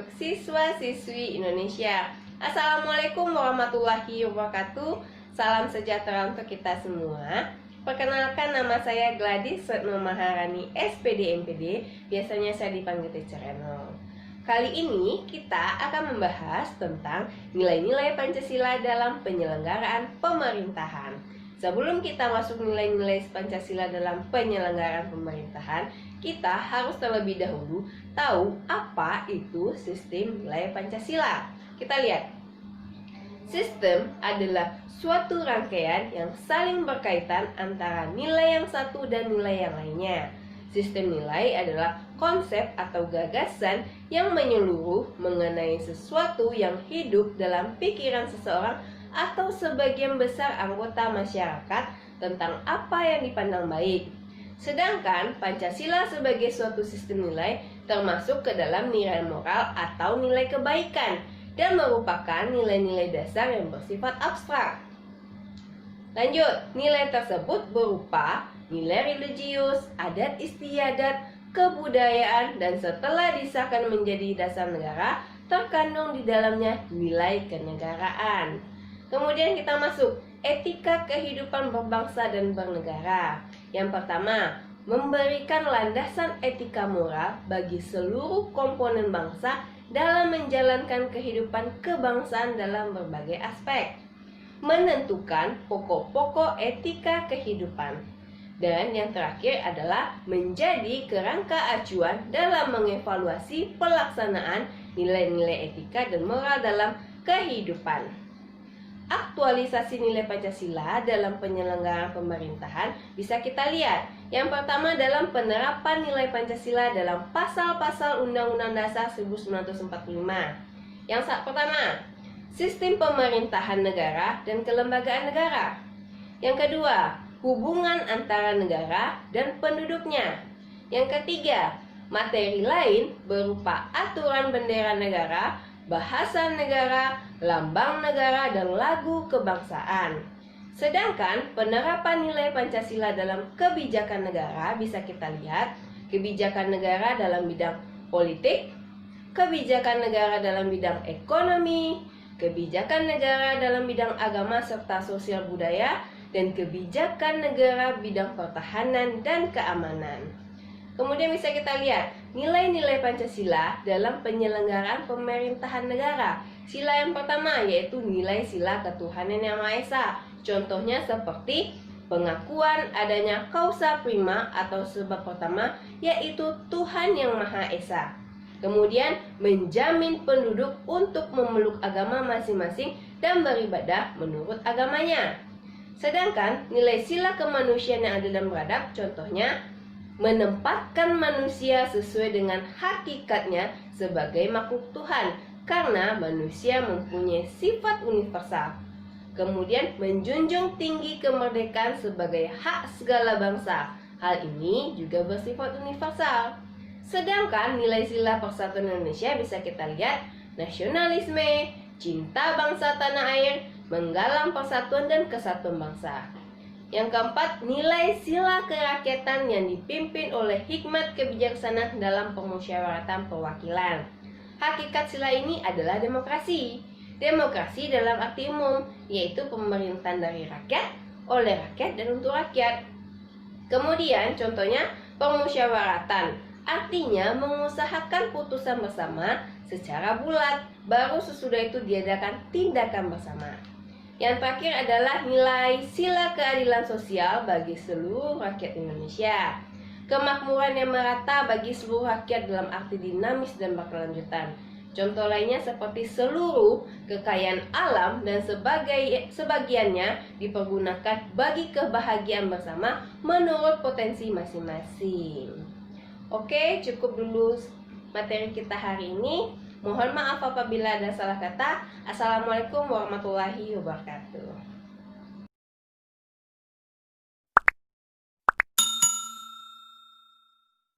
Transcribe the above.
untuk siswa-siswi Indonesia. Assalamualaikum warahmatullahi wabarakatuh. Salam sejahtera untuk kita semua. Perkenalkan, nama saya Gladys Retno Maharani, SPD MPD. Biasanya saya dipanggil Teacher Eno. Kali ini kita akan membahas tentang nilai-nilai Pancasila dalam penyelenggaraan pemerintahan. Sebelum kita masuk nilai-nilai Pancasila dalam penyelenggaraan pemerintahan, kita harus terlebih dahulu tahu apa itu sistem nilai Pancasila. Kita lihat. Sistem adalah suatu rangkaian yang saling berkaitan antara nilai yang satu dan nilai yang lainnya. Sistem nilai adalah konsep atau gagasan yang menyeluruh mengenai sesuatu yang hidup dalam pikiran seseorang atau sebagian besar anggota masyarakat tentang apa yang dipandang baik. Sedangkan Pancasila sebagai suatu sistem nilai termasuk ke dalam nilai moral atau nilai kebaikan dan merupakan nilai-nilai dasar yang bersifat abstrak. Lanjut, nilai tersebut berupa nilai religius, adat istiadat, kebudayaan, dan setelah disahkan menjadi dasar negara, terkandung di dalamnya nilai kenegaraan. Kemudian kita masuk etika kehidupan berbangsa dan bernegara. Yang pertama, memberikan landasan etika moral bagi seluruh komponen bangsa dalam menjalankan kehidupan kebangsaan dalam berbagai aspek. Menentukan pokok-pokok etika kehidupan. Dan yang terakhir adalah menjadi kerangka acuan dalam mengevaluasi pelaksanaan nilai-nilai etika dan moral dalam kehidupan. Aktualisasi nilai Pancasila dalam penyelenggaraan pemerintahan bisa kita lihat. Yang pertama dalam penerapan nilai Pancasila dalam pasal-pasal Undang-Undang Dasar 1945. Yang pertama, sistem pemerintahan negara dan kelembagaan negara. Yang kedua, hubungan antara negara dan penduduknya. Yang ketiga, materi lain berupa aturan bendera negara, bahasa negara, lambang negara, dan lagu kebangsaan. Sedangkan penerapan nilai Pancasila dalam kebijakan negara bisa kita lihat kebijakan negara dalam bidang politik, kebijakan negara dalam bidang ekonomi, kebijakan negara dalam bidang agama serta sosial budaya, dan kebijakan negara bidang pertahanan dan keamanan. Kemudian bisa kita lihat nilai-nilai Pancasila dalam penyelenggaraan pemerintahan negara. Sila yang pertama yaitu nilai sila ketuhanan yang Maha Esa. Contohnya seperti pengakuan adanya causa prima atau sebab pertama yaitu Tuhan yang Maha Esa. Kemudian menjamin penduduk untuk memeluk agama masing-masing dan beribadah menurut agamanya. Sedangkan nilai sila kemanusiaan yang adil dan beradab contohnya menempatkan manusia sesuai dengan hakikatnya sebagai makhluk Tuhan karena manusia mempunyai sifat universal. Kemudian menjunjung tinggi kemerdekaan sebagai hak segala bangsa. Hal ini juga bersifat universal. Sedangkan nilai sila persatuan Indonesia bisa kita lihat nasionalisme, cinta bangsa tanah air, menggalang persatuan dan kesatuan bangsa. Yang keempat, nilai sila kerakyatan yang dipimpin oleh hikmat kebijaksanaan dalam permusyawaratan perwakilan. Hakikat sila ini adalah demokrasi. Demokrasi dalam arti umum, yaitu pemerintahan dari rakyat, oleh rakyat, dan untuk rakyat. Kemudian contohnya permusyawaratan, artinya mengusahakan putusan bersama secara bulat, baru sesudah itu diadakan tindakan bersama. Yang terakhir adalah nilai sila keadilan sosial bagi seluruh rakyat Indonesia. Kemakmuran yang merata bagi seluruh rakyat dalam arti dinamis dan berkelanjutan. Contoh lainnya seperti seluruh kekayaan alam dan sebagiannya dipergunakan bagi kebahagiaan bersama menurut potensi masing-masing. Oke, cukup dulu materi kita hari ini. Mohon maaf apabila ada salah kata. Assalamualaikum warahmatullahi wabarakatuh.